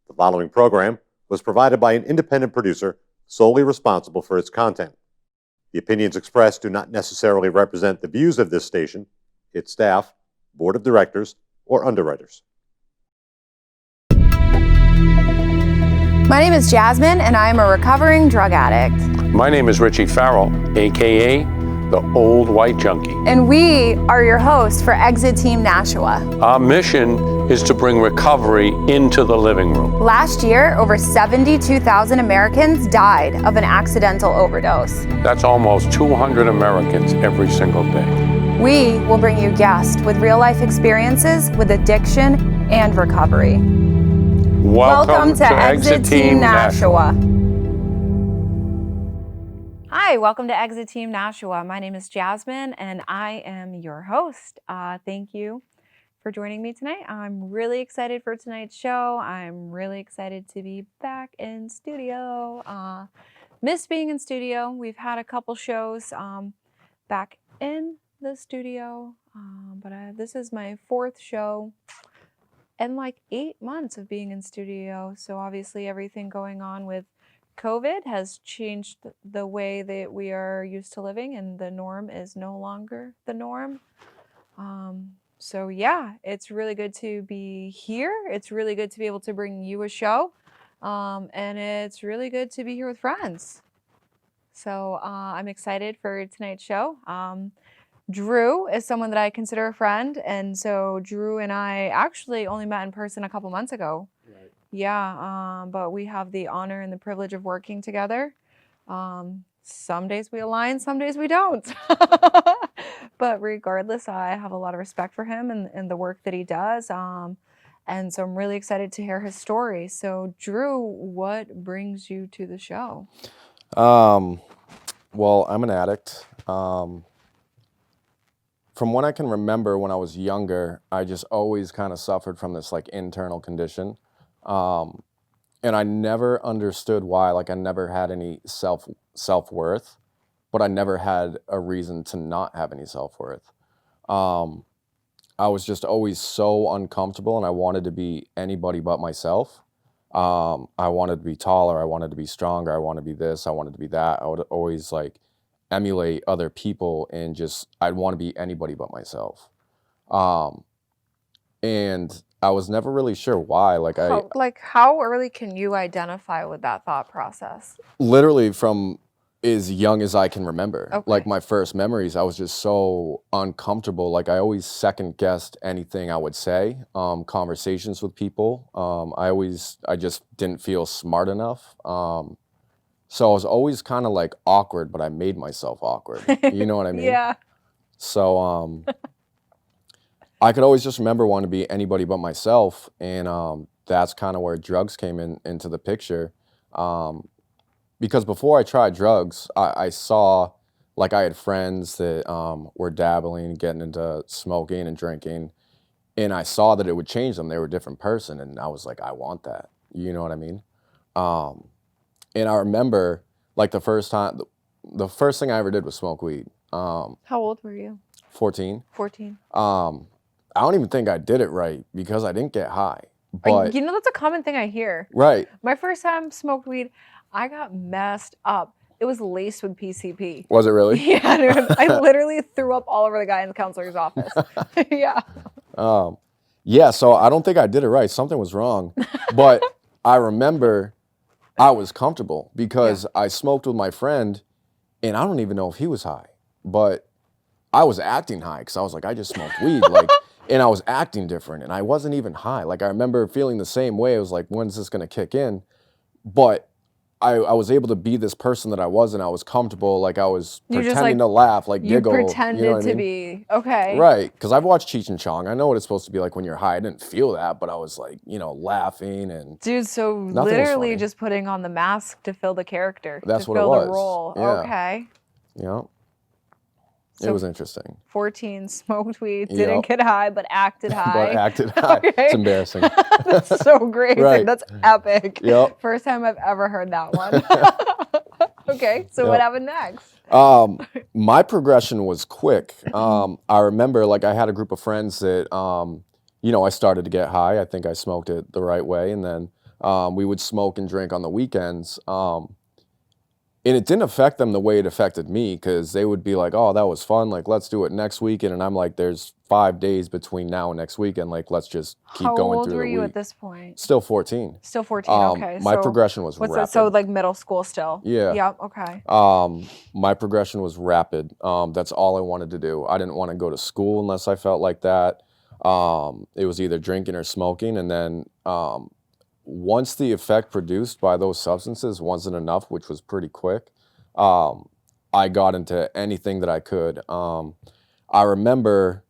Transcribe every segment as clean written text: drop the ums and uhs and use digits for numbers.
The following program was provided by an independent producer solely responsible for its content. The opinions expressed do not necessarily represent the views of this station, its staff, board of directors, or underwriters. My name is Jasmine, and I am a recovering drug addict. My name is Richie Farrell, aka the Old White Junkie. And we are your hosts for Exit Team Nashua. Our mission is to bring recovery into the living room. Last year, over 72,000 Americans died of an accidental overdose. That's almost 200 Americans every single day. We will bring you guests with real-life experiences with addiction and recovery. Welcome to Exit Team Nashua. Hi, welcome to Exit Team Nashua. My name is Jasmine, and I am your host. Thank you for joining me tonight. I'm really excited for tonight's show. I'm really excited to be back in studio. Missed being in studio. We've had a couple shows back in the studio, but this is my fourth show and like 8 months of being in studio. So obviously everything going on with COVID has changed the way that we are used to living, and the norm is no longer the norm. So yeah, it's really good to be here. It's really good to be able to bring you a show. And it's really good to be here with friends. So I'm excited for tonight's show. Drew is someone that I consider a friend, and so Drew and I actually only met in person a couple months ago. Right. Yeah, but we have the honor and the privilege of working together. Some days we align, some days we don't. But regardless, I have a lot of respect for him and the work that he does. And so I'm really excited to hear his story. So Drew, what brings you to the show? Well, I'm an addict. From what I can remember when I was younger, I just always kind of suffered from this like internal condition. And I never understood why. Like I never had any self-worth, but I never had a reason to not have any self-worth. I was just always so uncomfortable, and I wanted to be anybody but myself. I wanted to be taller, I wanted to be stronger, I wanted to be this, I wanted to be that. I would always like emulate other people, and just I'd want to be anybody but myself. And I was never really sure why. How early can you identify with that thought process? Literally from as young as I can remember. Okay. Like my first memories, I was just so uncomfortable. Like I always second guessed anything I would say, conversations with people. I just didn't feel smart enough. So I was always kind of like awkward, but I made myself awkward. You know what I mean? Yeah. So I could always just remember wanting to be anybody but myself. And that's kind of where drugs came into the picture. Because before I tried drugs, I saw, like I had friends that were dabbling, getting into smoking and drinking. And I saw that it would change them. They were a different person. And I was like, I want that. You know what I mean? And I remember, like the first thing I ever did was smoke weed. How old were you? 14. 14. I don't even think I did it right because I didn't get high. But You know, that's a common thing I hear. Right. My first time smoked weed, I got messed up. It was laced with PCP. Was it really? Yeah, dude, I literally threw up all over the guy in the counselor's office. Yeah. Yeah, so I don't think I did it right. Something was wrong. But I remember I was comfortable because I smoked with my friend, and I don't even know if he was high, but I was acting high because I was like, I just smoked weed, and I was acting different, and I wasn't even high. Like I remember feeling the same way. I was like, when's this gonna kick in? But I was able to be this person that I was, and I was comfortable. Like I was pretending to laugh, like giggle. You pretended to be, okay. Right, because I've watched Cheech and Chong. I know what it's supposed to be like when you're high. I didn't feel that, but I was like, laughing and. Dude, so literally just putting on the mask to fill the character. That's to what it fill was. the role. Yeah. Okay. Yeah. So it was interesting. 14, smoked weed, didn't get high, but acted high. But acted high. Okay. It's embarrassing. That's so great. Right. That's epic. Yep. First time I've ever heard that one. Okay, so what happened next? My progression was quick. I remember, like, I had a group of friends that, I started to get high. I think I smoked it the right way. And then We would smoke and drink on the weekends. And it didn't affect them the way it affected me, because they would be like, oh, that was fun. Like, let's do it next weekend. And I'm like, there's 5 days between now and next weekend. Like, let's just keep How going old through were the you week. at this point? Still 14. Still 14. Okay. My So progression was what's rapid. that? So like middle school still? Yeah. Yep. Okay. My progression was rapid. That's all I wanted to do. I didn't want to go to school unless I felt like that. It was either drinking or smoking. And then once the effect produced by those substances wasn't enough, which was pretty quick, I got into anything that I could. I remember,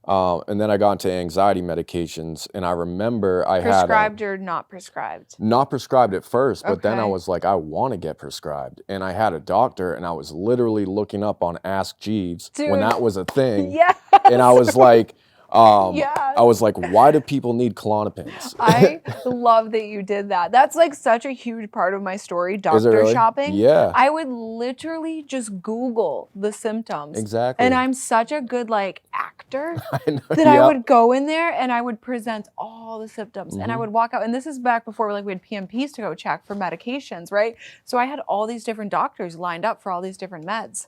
and then I got into anxiety medications, and I remember I had Prescribed or not prescribed? not prescribed at first, but then I Okay. was like, I want to get prescribed. And I had a doctor, and I was literally looking up on Ask Jeeves when Dude. that was a thing. Yes. And I was like, Yes. I was like, why do people need Klonopins? I love that you did that. That's like such a huge part of my story, Is it doctor really? shopping. Yeah. I would literally just Google the symptoms. Exactly. And I'm such a good like actor I know, that I yep. would go in there and I would present all the symptoms and I Mhm. would walk out. And this is back before like we had PMPs to go check for medications, right? So I had all these different doctors lined up for all these different meds.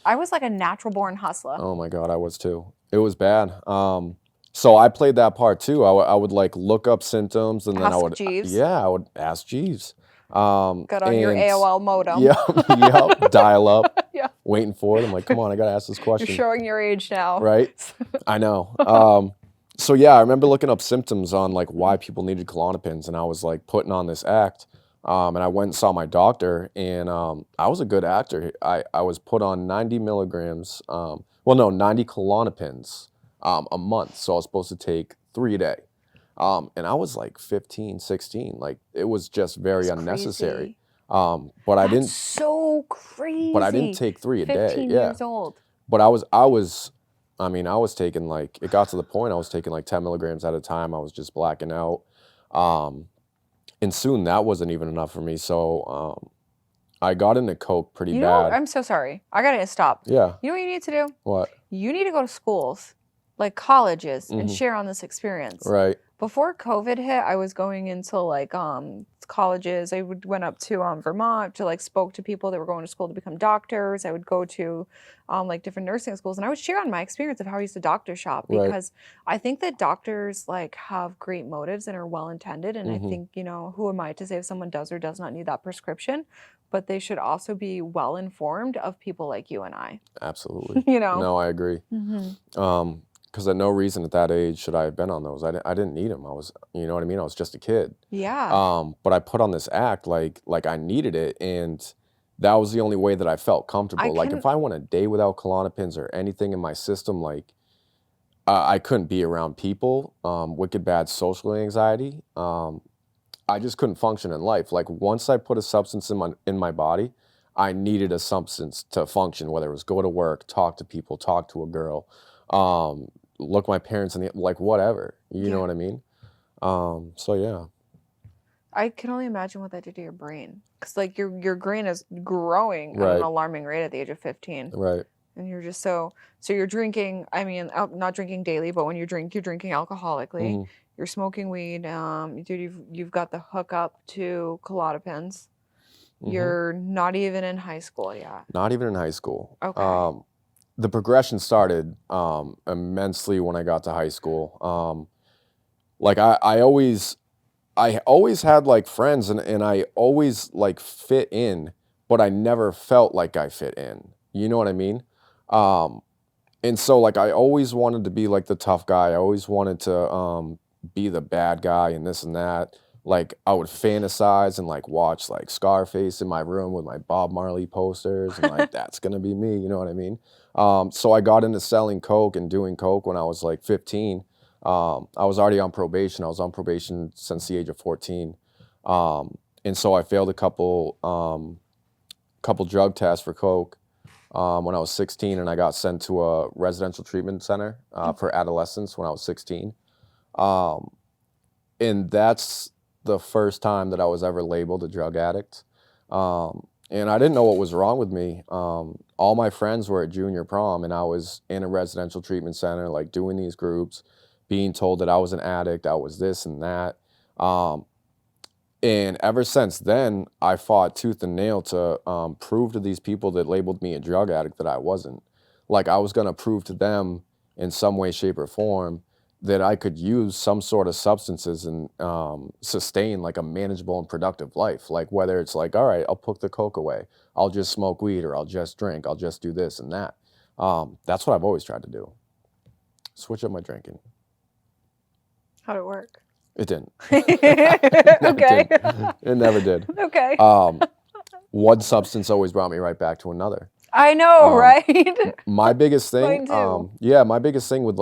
I was like a natural born hustler. Oh my God, I was too. It was bad. So I played that part too. I would like look up symptoms, and then I Ask would, Jeeves. yeah, I would ask Jeeves. Got on your and- AOL modem. Yep, dial up, Yeah. waiting for it. I'm like, come on, I gotta ask this You're question. showing your age now. Right? I know. So yeah, I remember looking up symptoms on like why people needed Klonopins, and I was like putting on this act. And I went and saw my doctor, and I was a good actor. I was put on 90 milligrams, 90 Klonopins a month. So I was supposed to take 3 a day. And I was like 15, 16. Like, it was just very That's unnecessary. crazy. But I That's didn't. so crazy. But I didn't take 3 a day. 15 Yeah. years old. But I was taking like, it got to the point I was taking like 10 milligrams at a time. I was just blacking out. And soon that wasn't even enough for me. So I got into coke pretty You know, bad. I'm so sorry. I gotta stop. Yeah. You know what you need to do? What? You need to go to schools, like colleges, and Mhm. share on this experience. Right. Before COVID hit, I was going into like colleges. I went up to Vermont to like spoke to people that were going to school to become doctors. I would go to like different nursing schools, and I would share on my experience of how I used to doctor shop, Right. because I think that doctors like have great motives and are well intended. And I Mhm. think, you know, who am I to say if someone does or does not need that prescription? But they should also be well informed of people like you and I. Absolutely. You know. No, I agree. Because at no reason at that age should I have been on those. I didn't need them. I was, you know what I mean? I was just a kid. Yeah. But I put on this act like I needed it, and that was the only way that I felt comfortable. Like, if I went a day without Klonopins or anything in my system, like I couldn't be around people. Wicked bad social anxiety. I just couldn't function in life. Like, once I put a substance in my body, I needed a substance to function, whether it was go to work, talk to people, talk to a girl, look my parents in the, like, whatever, you know what I mean? So yeah. I can only imagine what that did to your brain, because like your brain is growing at Right. an alarming rate at the age of 15, Right. and you're just so you're drinking. I mean, not drinking daily, but when you drink, you're drinking alcoholically. Mhm. You're smoking weed. Dude, you've got the hookup to Klonopins. Mhm. You're not even in high school yet. Not even in high school. Okay. The progression started immensely when I got to high school. Like I always had like friends, and I always like fit in, but I never felt like I fit in. You know what I mean? And so like I always wanted to be like the tough guy. I always wanted to be the bad guy and this and that. Like, I would fantasize and like watch like Scarface in my room with my Bob Marley posters, and like that's gonna be me, you know what I mean? So I got into selling coke and doing coke when I was like 15. I was already on probation. I was on probation since the age of 14. And so I failed a couple drug tests for coke when I was 16, and I got sent to a residential treatment center for adolescents when I was 16. And that's the first time that I was ever labeled a drug addict. And I didn't know what was wrong with me. All my friends were at junior prom, and I was in a residential treatment center, like doing these groups, being told that I was an addict, I was this and that. And ever since then, I fought tooth and nail to prove to these people that labeled me a drug addict that I wasn't. Like, I was going to prove to them in some way, shape, or form that I could use some sort of substances and sustain like a manageable and productive life. Like, whether it's like, all right, I'll put the coke away, I'll just smoke weed, or I'll just drink, I'll just do this and that. That's what I've always tried to do. Switch up my drinking. How'd it work? It didn't. Okay. It never did. Okay. One substance always brought me right back to another. I know, right? My biggest Mine thing, too. my biggest thing with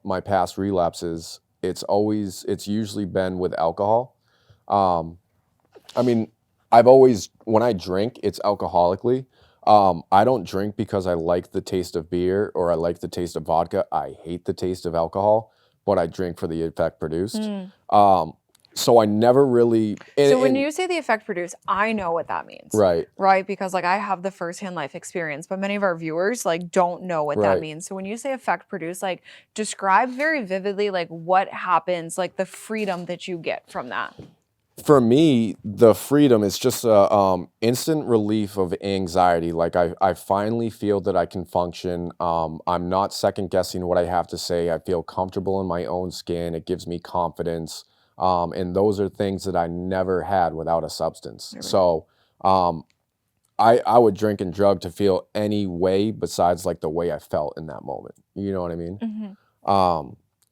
my past relapses, it's usually been with alcohol. I mean, when I drink, it's alcoholically. I don't drink because I like the taste of beer or I like the taste of vodka. I hate the taste of alcohol, but I drink for the effect produced. So I never really. So when you say the effect produced, I know what that means. Right. Right? Because like I have the firsthand life experience, but many of our viewers like don't know what that Right. means. So when you say effect produced, like describe very vividly like what happens, like the freedom that you get from that. For me, the freedom is just a instant relief of anxiety. Like I finally feel that I can function. I'm not second guessing what I have to say. I feel comfortable in my own skin. It gives me confidence. And those are things that I never had without a substance. So I would drink and drug to feel any way besides like the way I felt in that moment. You know what I mean?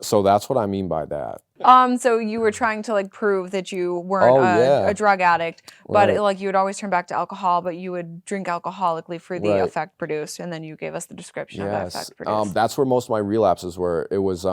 So that's what I mean by that. So you were trying to like prove that you weren't a drug addict, but Right. like you would always turn back to alcohol, but you would drink alcoholically for the Right. effect produced, and then you gave us the description of that Yes. effect produced. That's where most of my relapses were. It was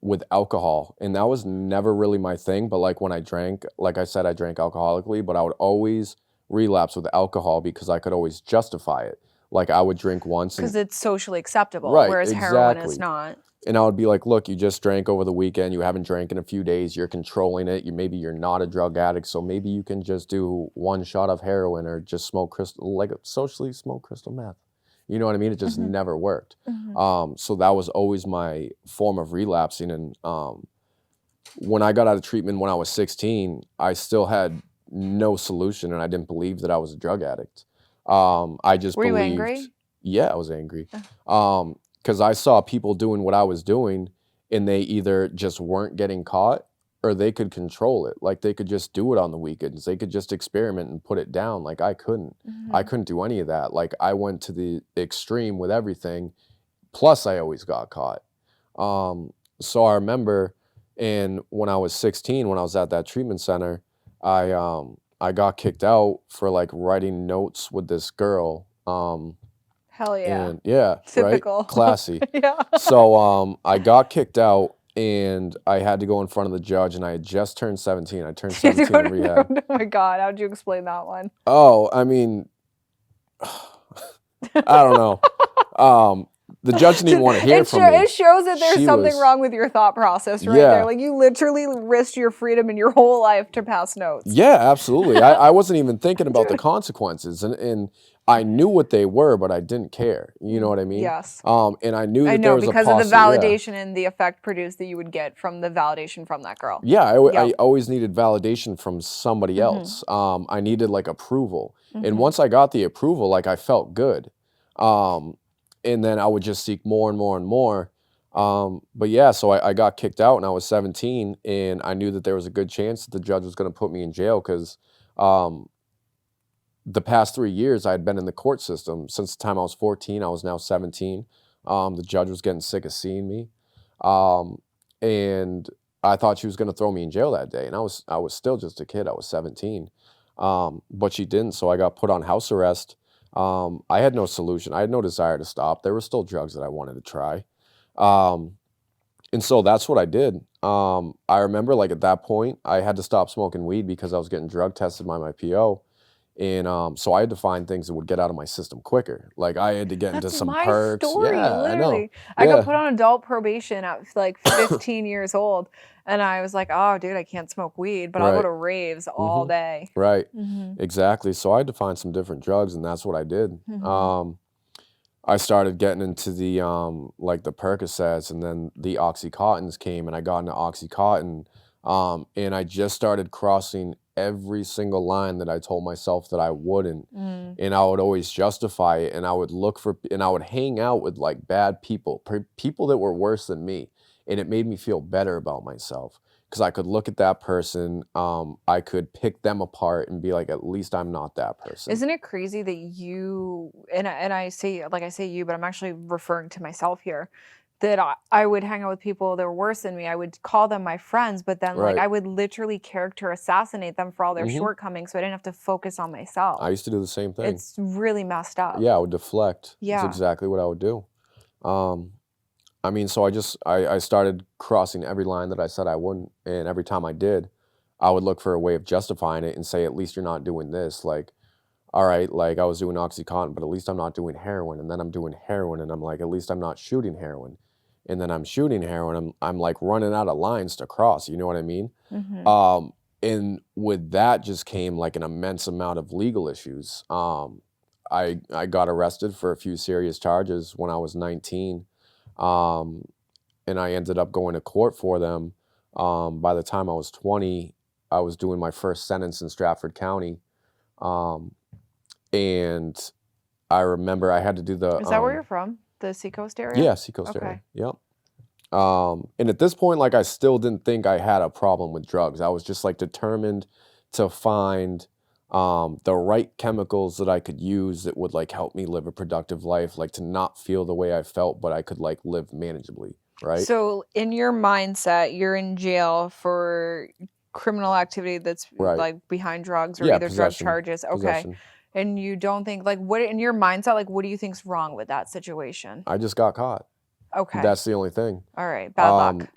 with alcohol, and that was never really my thing. But like when I drank, like I said, I drank alcoholically, but I would always relapse with alcohol because I could always justify it. Like I would drink once, Because and it's socially acceptable, Right, whereas heroin is exactly. not. and I would be like, look, you just drank over the weekend, you haven't drank in a few days, you're controlling it. Maybe you're not a drug addict, so maybe you can just do one shot of heroin or just smoke socially smoke crystal meth. You know what I mean? It just never worked. So that was always my form of relapsing. And when I got out of treatment when I was 16, I still had no solution, and I didn't believe that I was a drug addict. I just Were you believed. angry? Yeah, I was angry. Because I saw people doing what I was doing, and they either just weren't getting caught or they could control it. Like they could just do it on the weekends. They could just experiment and put it down. Like I couldn't. I couldn't do any of that. Like I went to the extreme with everything. Plus, I always got caught. So I remember, and when I was 16, when I was at that treatment center, I got kicked out for like writing notes with this girl. Hell yeah. And yeah, Typical. right? Classy. Yeah. So I got kicked out, and I had to go in front of the judge, and I had just turned 17. I turned 17 in rehab. Oh my God, how'd you explain that one? Oh, I mean, I don't know. The judge didn't even want to hear from me. It shows that there's She something was- wrong with your thought process right Yeah. there. Like you literally risked your freedom in your whole life to pass notes. Yeah, absolutely. I wasn't even thinking about the consequences, and I knew what they were, but I didn't care. You know what I mean? Yes. And I knew that I there know, was because a of the yeah. validation and the effect produced that you would get from the validation from that girl. Yeah, Yeah. I always needed validation from somebody else. I needed like approval. And once I got the approval, like I felt good. And then I would just seek more and more and more. But yeah, so I got kicked out when I was 17, and I knew that there was a good chance that the judge was going to put me in jail because the past 3 years I had been in the court system. Since the time I was 14, I was now 17. The judge was getting sick of seeing me. And I thought she was going to throw me in jail that day. And I was still just a kid. I was 17. But she didn't. So I got put on house arrest. I had no solution. I had no desire to stop. There were still drugs that I wanted to try. And so that's what I did. I remember like at that point, I had to stop smoking weed because I was getting drug tested by my PO. And so I had to find things that would get out of my system quicker. Like I had to get into That's some my perks. story, Yeah, I know. literally. I got Yeah. put on adult probation at like 15 years old. And I was like, oh, dude, I can't smoke weed, but I'll go Right. to raves all day. Right. Mm-hmm. Exactly. So I had to find some different drugs, and that's what I did. Mhm. I started getting into the like the Percocets, and then the Oxycontins came, and I got into Oxycontin. And I just started crossing every single line that I told myself that I wouldn't. Mm. And I would always justify it, and I would and I would hang out with like bad people, people that were worse than me. And it made me feel better about myself because I could look at that person, I could pick them apart and be like, at least I'm not that person. Isn't it crazy that you and I say, like, I say you, but I'm actually referring to myself here, that I would hang out with people that were worse than me. I would call them my friends, but then like Right. I would literally character assassinate them for all their Mhm. shortcomings, so I didn't have to focus on myself. I used to do the same thing. It's really messed up. Yeah, I would deflect. Yeah. That's exactly what I would do. I mean, so I started crossing every line that I said I wouldn't, and every time I did, I would look for a way of justifying it and say, at least you're not doing this. Like, all right, like I was doing OxyContin, but at least I'm not doing heroin. And then I'm doing heroin, and I'm like, at least I'm not shooting heroin. And then I'm shooting heroin. I'm like running out of lines to cross. You know what I mean? Mhm. And with that just came like an immense amount of legal issues. I got arrested for a few serious charges when I was 19. And I ended up going to court for them. By the time I was 20, I was doing my first sentence in Stratford County. And I remember I had to do the. Is that where you're from? The Seacoast area? Yeah, Seacoast Okay. area. Yep. And at this point, like I still didn't think I had a problem with drugs. I was just like determined to find the right chemicals that I could use that would like help me live a productive life, like to not feel the way I felt, but I could like live manageably, right? So in your mindset, you're in jail for criminal activity that's Right. like behind drugs or Yeah, either drug possession. charges. Okay. Possession. And you don't think like what in your mindset, like what do you think's wrong with that situation? I just got caught. Okay. That's the only thing. All right. Bad luck.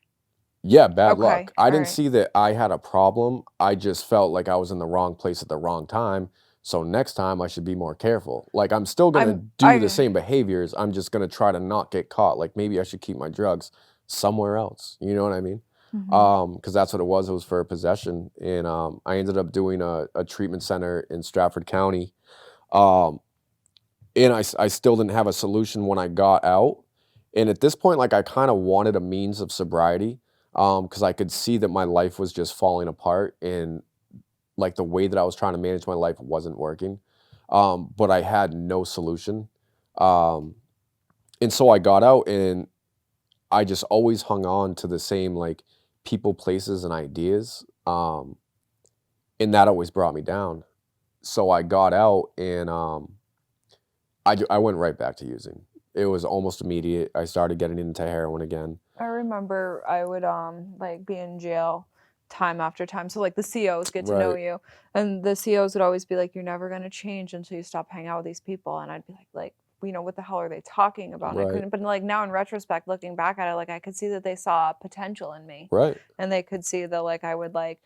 Yeah, bad Okay, luck. I didn't alright. see that I had a problem. I just felt like I was in the wrong place at the wrong time. So next time I should be more careful. Like I'm still gonna do the same behaviors. I'm just gonna try to not get caught. Like maybe I should keep my drugs somewhere else. You know what I mean? Mhm. Because that's what it was. It was for possession. And I ended up doing a treatment center in Stratford County. Um, and I still didn't have a solution when I got out. And at this point, like I kind of wanted a means of sobriety because I could see that my life was just falling apart and like the way that I was trying to manage my life wasn't working. But I had no solution. And so I got out and I just always hung on to the same like people, places, and ideas. And that always brought me down. So I got out and I went right back to using. It was almost immediate. I started getting into heroin again. I remember I would like be in jail time after time. So like the COs get to know Right. you, and the COs would always be like, "You're never gonna change until you stop hanging out with these people." And I'd be like, you know, what the hell are they talking about? And I Right. couldn't. But like now in retrospect, looking back at it, like I could see that they saw potential in me, Right. and they could see that like I would like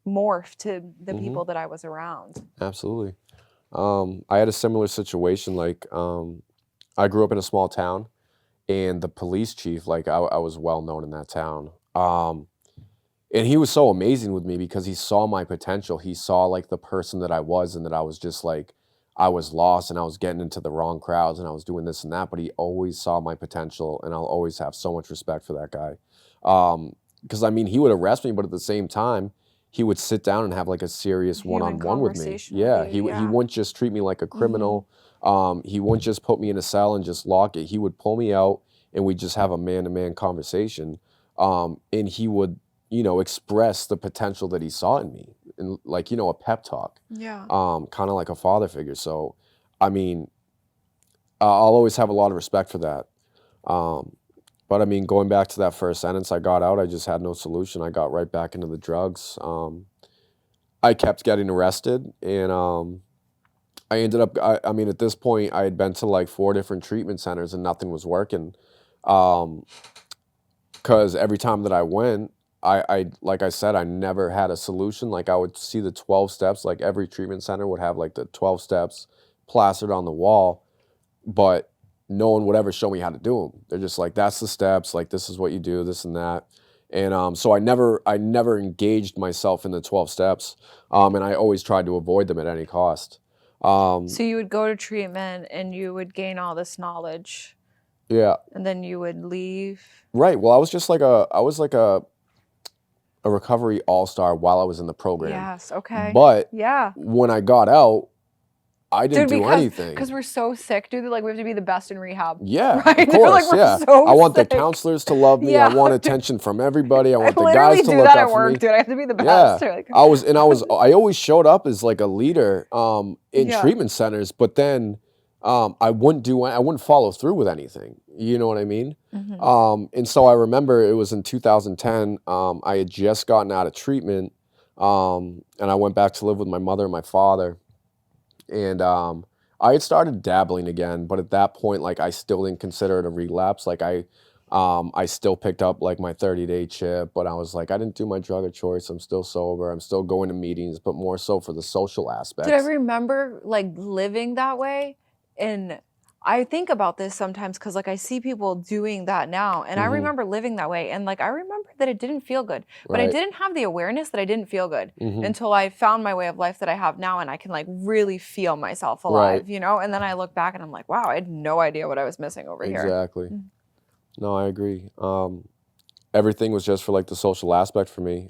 morph to the Mhm. people that I was around. Absolutely. I had a similar situation. Like, I grew up in a small town, and the police chief, like, I was well known in that town. And he was so amazing with me because he saw my potential. He saw like the person that I was, and that I was just like, I was lost and I was getting into the wrong crowds and I was doing this and that. But he always saw my potential, and I'll always have so much respect for that guy. Because I mean, he would arrest me, but at the same time, he would sit down and have like a serious Human one-on-one with me. conversation with Yeah, you, he yeah. wouldn't just treat me like a criminal. He wouldn't just put me in a cell and just lock it. He would pull me out and we'd just have a man-to-man conversation. And he would, you know, express the potential that he saw in me, and like, you know, a pep talk, Yeah. kind of like a father figure. So, I mean, I'll always have a lot of respect for that. But I mean, going back to that first sentence, I got out, I just had no solution. I got right back into the drugs. I kept getting arrested, and I ended up, I mean, at this point, I had been to like 4 different treatment centers and nothing was working. Because every time that I went, like I said, I never had a solution. Like I would see the 12 steps, like every treatment center would have like the 12 steps plastered on the wall, but no one would ever show me how to do them. They're just like, that's the steps, like this is what you do, this and that. And so I never engaged myself in the 12 steps, and I always tried to avoid them at any cost. So you would go to treatment and you would gain all this knowledge, Yeah, and then you would leave. right. Well, I was just like I was like a recovery all-star while I was in the program. Yes. Okay. But Yeah. when I got out, I didn't Dude, do anything. because we're so sick, dude. Like we have to be the best in rehab. Yeah, Right? of They're like, course, we're yeah. so I want sick. the counselors to love me. Yeah, I want dude. attention from everybody. I I want the literally guys to do look that out at for work, me. dude. I have to be the Yeah, best. Like, I always showed up as like a leader in Yeah. treatment centers, but then I wouldn't follow through with anything. You know what I mean? Mhm. And so I remember it was in 2010. I had just gotten out of treatment, and I went back to live with my mother and my father, and I had started dabbling again, but at that point, like I still didn't consider it a relapse. Like I still picked up like my 30-day chip, but I was like, I didn't do my drug of choice. I'm still sober. I'm still going to meetings, but more so for the social aspects. Did I remember like living that way? And I think about this sometimes because like I see people doing that now, and I Mhm. remember living that way, and like I remember that it didn't feel good, but I Right. didn't have the awareness that I didn't feel good Mhm. until I found my way of life that I have now, and I can like really feel myself Right. alive, you know? And then I look back and I'm like, wow, I had no idea what I was missing over here. Exactly. Mm. No, I agree. Everything was just for like the social aspect for me.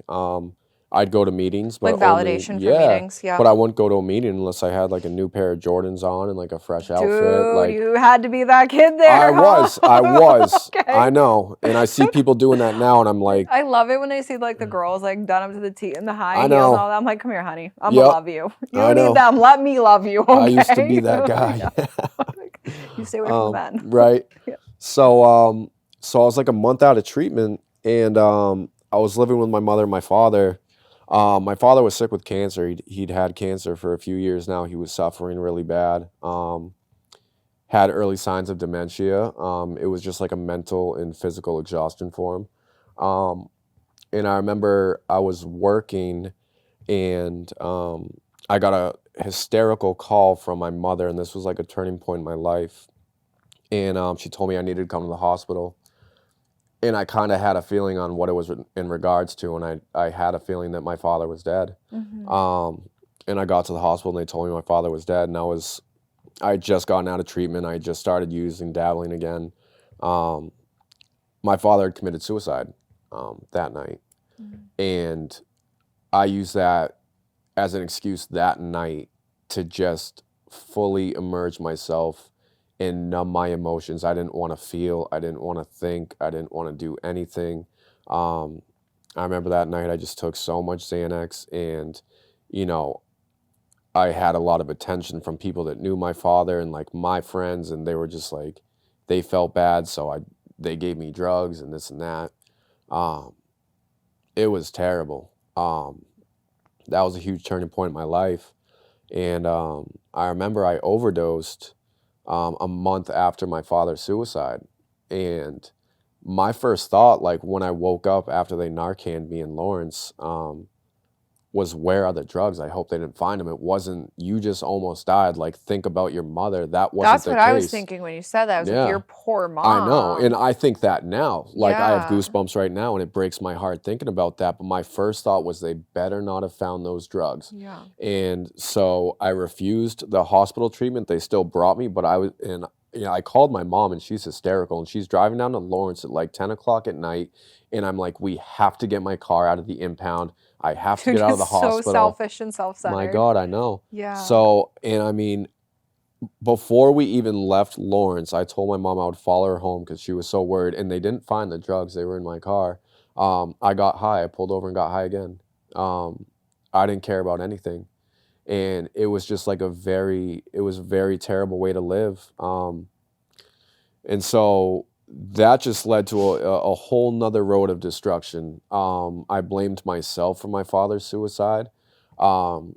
I'd go to meetings, but Like only, validation for yeah, meetings, yeah. but I wouldn't go to a meeting unless I had like a new pair of Jordans on and like a fresh outfit. Dude, Like you had to be that kid there. I was. Okay. I know, and I see people doing that now, and I'm like, I love it when I see like the girls like done up to the T and the high I heels know. and all that. I'm like, come here, honey. I'm Yep. gonna love you. You I don't know. need them. Let me love you. Okay? I used to be that guy. You stay away from the men. Right. Yeah. So so I was like a month out of treatment, and I was living with my mother and my father. My father was sick with cancer. He'd had cancer for a few years now. He was suffering really bad. Had early signs of dementia. It was just like a mental and physical exhaustion for him. And I remember I was working, and I got a hysterical call from my mother, and this was like a turning point in my life. And she told me I needed to come to the hospital. And I kind of had a feeling on what it was in regards to, and I had a feeling that my father was dead. Mhm. And I got to the hospital, and they told me my father was dead, and I had just gotten out of treatment. I had just started dabbling again. My father had committed suicide that night, Mhm. and I used that as an excuse that night to just fully immerse myself and numb my emotions. I didn't want to feel. I didn't want to think. I didn't want to do anything. Um, I remember that night I just took so much Xanax, and you know, I had a lot of attention from people that knew my father and like my friends, and they were just like, they felt bad, so they gave me drugs and this and that. Um, it was terrible. That was a huge turning point in my life. And I remember I overdosed a month after my father's suicide. And my first thought, like when I woke up after they Narcaned me in Lawrence, was, where are the drugs? I hope they didn't find them. It wasn't, you just almost died. Like, think about your mother. That wasn't That's the what case. I was thinking when you said that. I was like, Yeah. your poor mom. I know. And I think that now. Like, I have Yeah. goosebumps right now, and it breaks my heart thinking about that. But my first thought was, they better not have found those drugs. Yeah. And so I refused the hospital treatment. They still brought me, but I called my mom, and she's hysterical, and she's driving down to Lawrence at like 10 o'clock at night. And I'm like, we have to get my car out of the impound. I have to Dude, get out of the it's so hospital. selfish and self-centered. My God, I know. Yeah. So, and I mean, before we even left Lawrence, I told my mom I would follow her home because she was so worried, and they didn't find the drugs. They were in my car. I got high. I pulled over and got high again. I didn't care about anything. And it was just like it was a very terrible way to live. And so that just led to a whole nother road of destruction. I blamed myself for my father's suicide. And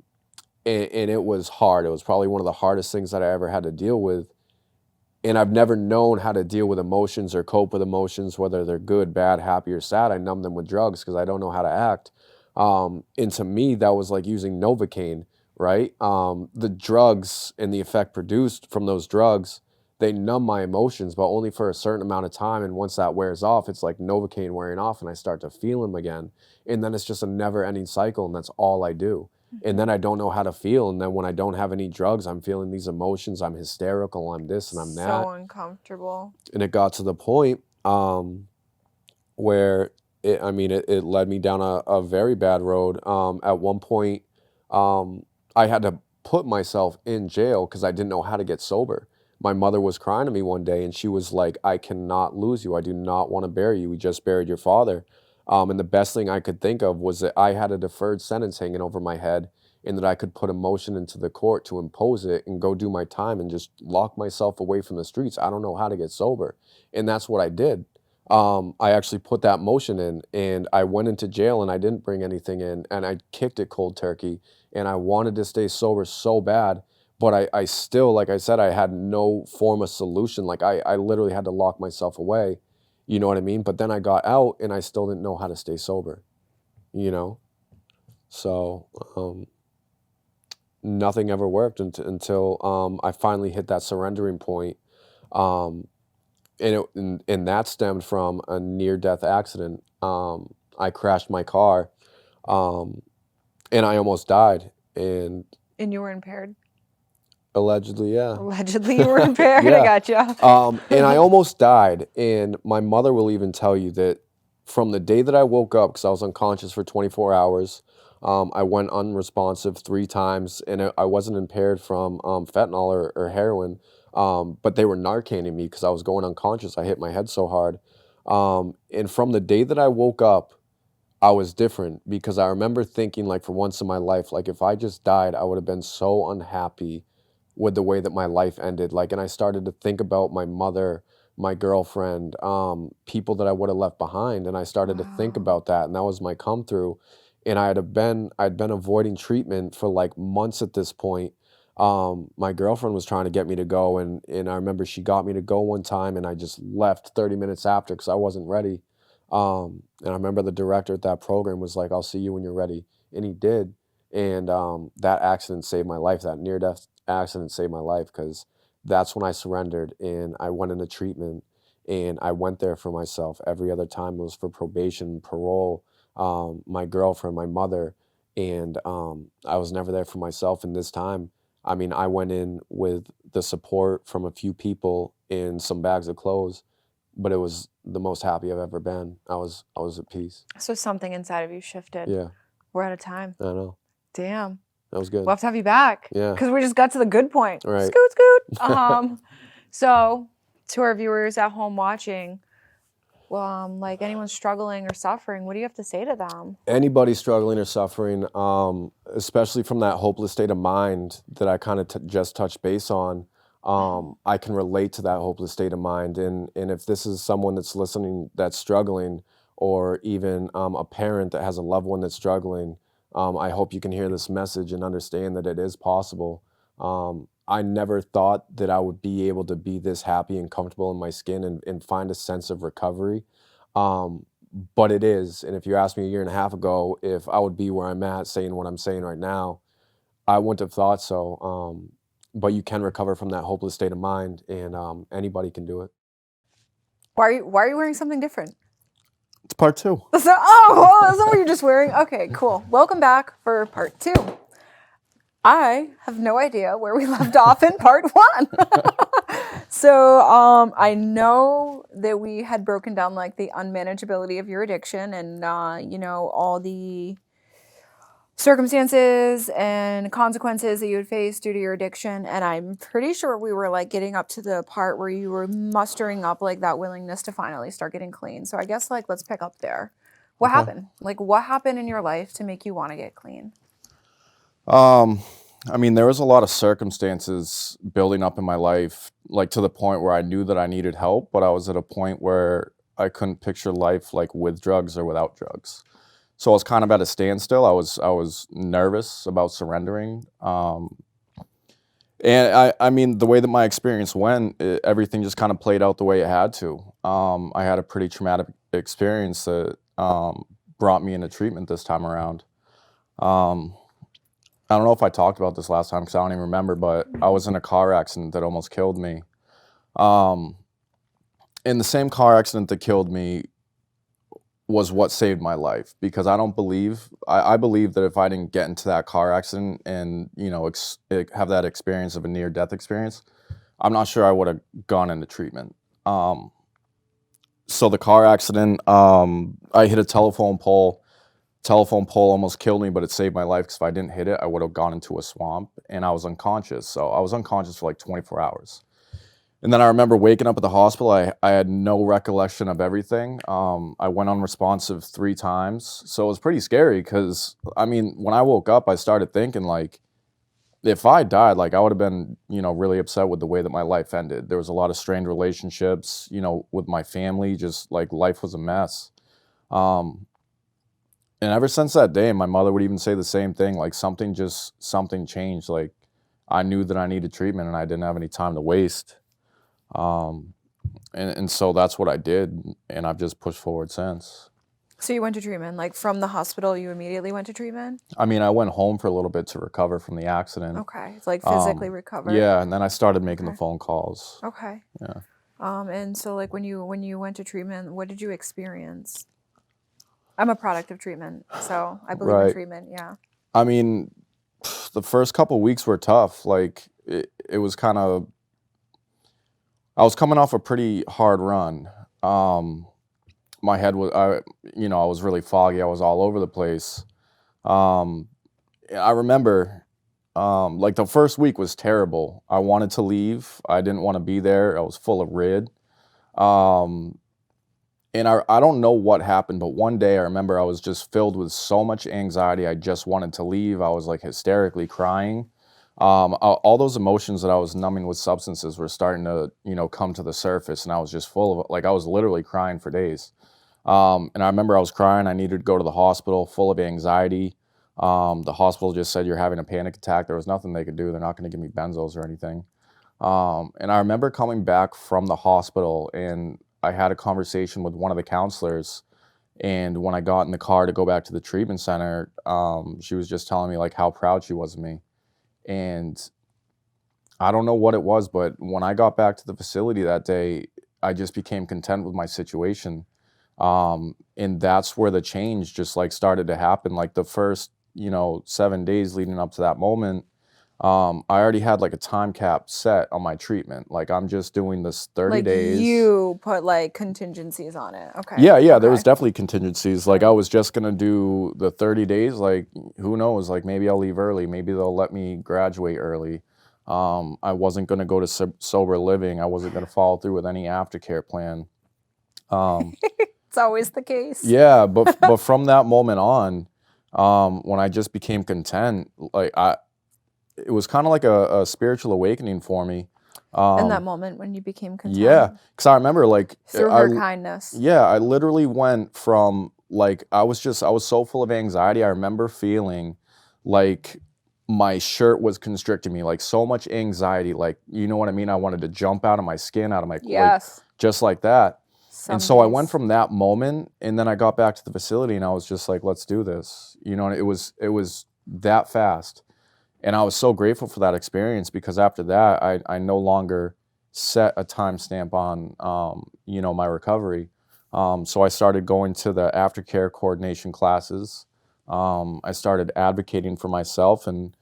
it was hard. It was probably one of the hardest things that I ever had to deal with. And I've never known how to deal with emotions or cope with emotions, whether they're good, bad, happy, or sad. I numb them with drugs because I don't know how to act. And to me, that was like using Novocaine, right? The drugs and the effect produced from those drugs, they numb my emotions, but only for a certain amount of time. And once that wears off, it's like Novocaine wearing off, and I start to feel them again. And then it's just a never-ending cycle, and that's all I do. And then I don't know how to feel. And then when I don't have any drugs, I'm feeling these emotions. I'm hysterical. I'm this and I'm that. So uncomfortable. And it got to the point where it led me down a very bad road. At one point, I had to put myself in jail because I didn't know how to get sober. My mother was crying to me one day and she was like, I cannot lose you. I do not want to bury you. We just buried your father. And the best thing I could think of was that I had a deferred sentence hanging over my head and that I could put a motion into the court to impose it and go do my time and just lock myself away from the streets. I don't know how to get sober. And that's what I did. I actually put that motion in and I went into jail and I didn't bring anything in and I kicked it cold turkey and I wanted to stay sober so bad. But I still, like I said, I had no form of solution. Like I literally had to lock myself away. You know what I mean? But then I got out and I still didn't know how to stay sober, you know? So nothing ever worked until I finally hit that surrendering point. And that stemmed from a near-death accident. I crashed my car and I almost died. And you were impaired? allegedly, yeah. Allegedly you were impaired. Yeah. I gotcha. And I almost died. And my mother will even tell you that from the day that I woke up, because I was unconscious for 24 hours, I went unresponsive 3 times, and I wasn't impaired from fentanyl or heroin, but they were Narcaning me because I was going unconscious. I hit my head so hard. And from the day that I woke up, I was different because I remember thinking, like, for once in my life, like, if I just died, I would have been so unhappy with the way that my life ended. Like, and I started to think about my mother, my girlfriend, people that I would have left behind. And I started to think Wow. about that. And that was my come through. And I'd been avoiding treatment for like months at this point. My girlfriend was trying to get me to go. And I remember she got me to go one time and I just left 30 minutes after because I wasn't ready. And I remember the director at that program was like, I'll see you when you're ready. And he did. And that accident saved my life. That near-death accident saved my life because that's when I surrendered and I went into treatment and I went there for myself. Every other time it was for probation, parole, my girlfriend, my mother, and I was never there for myself. And this time, I mean, I went in with the support from a few people and some bags of clothes, but it was the most happy I've ever been. I was at peace. So something inside of you shifted. Yeah, We're out of time. I know. Damn. That was good. We'll have to have you back. Yeah. Because we just got to the good point. Right. Scoot, scoot. So to our viewers at home watching, like anyone struggling or suffering, what do you have to say to them? Anybody struggling or suffering, especially from that hopeless state of mind that I kind of just touched base on, I can relate to that hopeless state of mind. And if this is someone that's listening that's struggling, or even a parent that has a loved one that's struggling, I hope you can hear this message and understand that it is possible. I never thought that I would be able to be this happy and comfortable in my skin and find a sense of recovery. But it is. And if you asked me a year and a half ago if I would be where I'm at saying what I'm saying right now, I wouldn't have thought so. But you can recover from that hopeless state of mind, and anybody can do it. Why are you wearing something different? It's part 2. So, is that what you're just wearing? Okay, cool. Welcome back for part 2. I have no idea where we left off in part 1. So I know that we had broken down like the unmanageability of your addiction and, all the circumstances and consequences that you would face due to your addiction. And I'm pretty sure we were like getting up to the part where you were mustering up like that willingness to finally start getting clean. So I guess like let's pick up there. What happened? Like what happened in your life to make you want to get clean? I mean, there was a lot of circumstances building up in my life, like to the point where I knew that I needed help, but I was at a point where I couldn't picture life like with drugs or without drugs. So I was kind of at a standstill. I was nervous about surrendering. And I mean, the way that my experience went, everything just kind of played out the way it had to. I had a pretty traumatic experience that brought me into treatment this time around. I don't know if I talked about this last time because I don't even remember, but I was in a car accident that almost killed me. And the same car accident that killed me was what saved my life, because I believe that if I didn't get into that car accident and, have that experience of a near-death experience, I'm not sure I would have gone into treatment. So the car accident, I hit a telephone pole. Telephone pole almost killed me, but it saved my life because if I didn't hit it, I would have gone into a swamp and I was unconscious. So I was unconscious for like 24 hours. And then I remember waking up at the hospital. I had no recollection of everything. I went unresponsive 3 times. So it was pretty scary because, I mean, when I woke up, I started thinking like, if I died, like I would have been, really upset with the way that my life ended. There was a lot of strained relationships, with my family, just like life was a mess. Um, and ever since that day, my mother would even say the same thing, like something changed. Like I knew that I needed treatment and I didn't have any time to waste. Um, and so that's what I did. And I've just pushed forward since. So you went to treatment, like from the hospital, you immediately went to treatment? I mean, I went home for a little bit to recover from the accident. Okay, it's like physically Um, recover. yeah, and then I started making the Okay. phone calls. Okay. Yeah. And so like when you went to treatment, what did you experience? I'm a product of treatment, so I believe in Right. treatment. Yeah. I mean, the first couple weeks were tough. Like it was kind of, I was coming off a pretty hard run. My head was, I was really foggy. I was all over the place. Um, I remember, like the first week was terrible. I wanted to leave. I didn't want to be there. I was full of rid. Um, and I don't know what happened, but one day I remember I was just filled with so much anxiety. I just wanted to leave. I was like hysterically crying. All those emotions that I was numbing with substances were starting to, come to the surface, and I was just full of, like, I was literally crying for days. And I remember I was crying. I needed to go to the hospital, full of anxiety. The hospital just said, "You're having a panic attack." There was nothing they could do. They're not going to give me benzos or anything. And I remember coming back from the hospital and I had a conversation with one of the counselors. And when I got in the car to go back to the treatment center, she was just telling me like how proud she was of me. And I don't know what it was, but when I got back to the facility that day, I just became content with my situation. And that's where the change just like started to happen. Like the first, 7 days leading up to that moment, I already had like a time cap set on my treatment. Like I'm just doing this 30 Like days. you put like contingencies on it. Okay. Yeah, there was Okay. definitely contingencies. Like I was just gonna do the 30 days. Like who knows? Like maybe I'll leave early. Maybe they'll let me graduate early. I wasn't gonna go to sober living. I wasn't gonna follow through with any aftercare plan. Um, It's always the case. yeah, but from that moment on, when I just became content, like it was kind of like a spiritual awakening for me. In that moment when you became content. Yeah, because I remember like Through her kindness. yeah, I literally went from like I was so full of anxiety. I remember feeling like my shirt was constricting me, like so much anxiety, like you know what I mean? I wanted to jump out of my skin, out of my like, Yes. just like that. Some And so I went days. from that moment and then I got back to the facility and I was just like, let's do this. And it was that fast. And I was so grateful for that experience because after that, I no longer set a timestamp on, my recovery. So I started going to the aftercare coordination classes. I started advocating for myself, and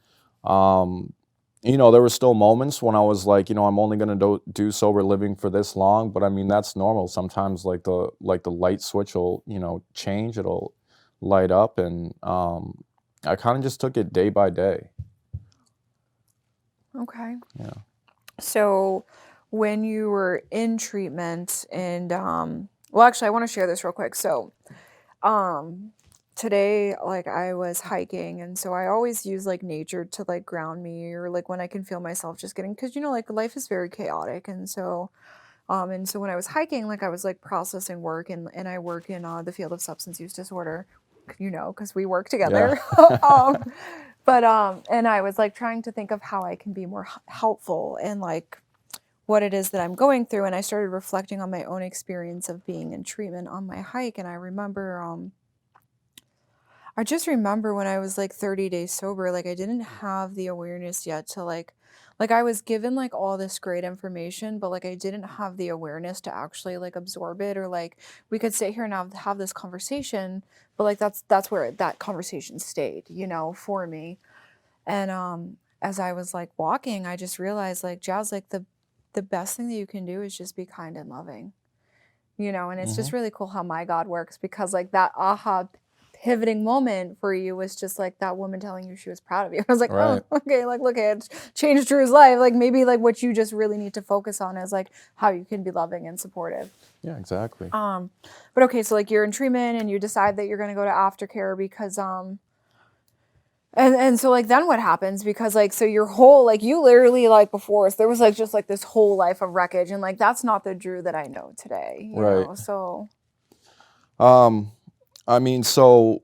there were still moments when I was like, I'm only going to do sober living for this long, but I mean that's normal. Sometimes like the light switch will change, it'll light up, and I kind of just took it day by day. Okay. Yeah. So when you were in treatment and well actually I want to share this real quick. So today like I was hiking and so I always use like nature to like ground me or like when I can feel myself just getting because like life is very chaotic and so when I was hiking like I was like processing work and I work in the field of substance use disorder because we work together. But and I was like trying to think of how I can be more helpful and like what it is that I'm going through. And I started reflecting on my own experience of being in treatment on my hike. And I just remember when I was like 30 days sober, like I didn't have the awareness yet to like I was given like all this great information, but like I didn't have the awareness to actually like absorb it or like we could sit here now have this conversation, but like that's where that conversation stayed, for me. And as I was like walking, I just realized like Jazz, like the best thing that you can do is just be kind and loving. And it's just really cool how my God works, because like that aha pivoting moment for you was just like that woman telling you she was proud of you. I was like, Right. oh, okay, like look, it changed Drew's life. Like maybe like what you just really need to focus on is like how you can be loving and supportive. Yeah, exactly. But okay, so like you're in treatment and you decide that you're gonna go to aftercare because and so like then what happens? Because like so your whole like you literally like before, so there was like just like this whole life of wreckage, and like that's not the Drew that I know today. You Right. know, so I mean, so